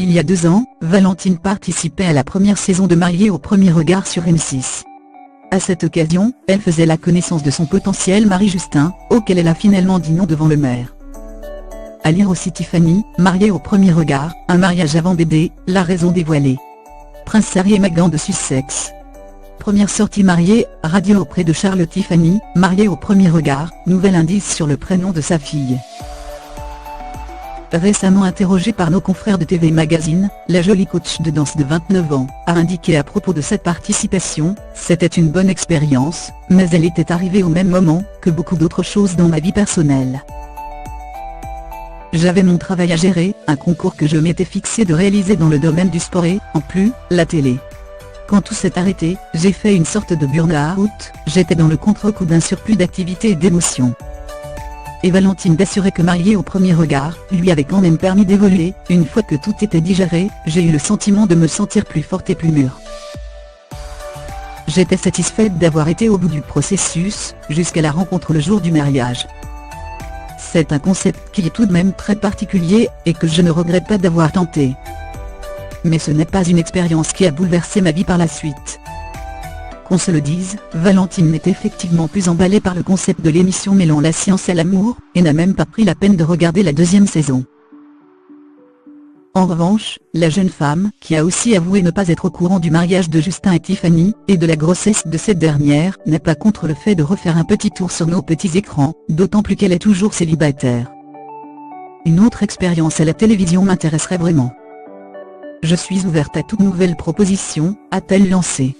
Il y a 2 ans, Valentine participait à la première saison de Mariés au premier regard sur M6. À cette occasion, elle faisait la connaissance de son potentiel mari Justin, auquel elle a finalement dit non devant le maire. À lire aussi Tiffany, mariée au premier regard, un mariage avant bébé, la raison dévoilée. Prince Harry et Meghan de Sussex. Première sortie mariée, radio auprès de Charles. Tiffany, mariée au premier regard, nouvel indice sur le prénom de sa fille. Récemment interrogée par nos confrères de TV Magazine, la jolie coach de danse de 29 ans, a indiqué à propos de cette participation: « C'était une bonne expérience, mais elle était arrivée au même moment que beaucoup d'autres choses dans ma vie personnelle. J'avais mon travail à gérer, un concours que je m'étais fixé de réaliser dans le domaine du sport et, en plus, la télé. Quand tout s'est arrêté, j'ai fait une sorte de burn-out, j'étais dans le contre-coup d'un surplus d'activité et d'émotions. » Et Valentine d'assurer que Mariés au premier regard lui avait quand même permis d'évoluer. « Une fois que tout était digéré, j'ai eu le sentiment de me sentir plus forte et plus mûre. J'étais satisfaite d'avoir été au bout du processus, jusqu'à la rencontre le jour du mariage. C'est un concept qui est tout de même très particulier, et que je ne regrette pas d'avoir tenté. Mais ce n'est pas une expérience qui a bouleversé ma vie par la suite. » Qu'on se le dise, Valentine n'est effectivement plus emballée par le concept de l'émission mêlant la science et l'amour, et n'a même pas pris la peine de regarder la 2e saison. En revanche, la jeune femme, qui a aussi avoué ne pas être au courant du mariage de Justin et Tiffany, et de la grossesse de cette dernière, n'est pas contre le fait de refaire un petit tour sur nos petits écrans, d'autant plus qu'elle est toujours célibataire. « Une autre expérience à la télévision m'intéresserait vraiment. Je suis ouverte à toute nouvelle proposition », a-t-elle lancé.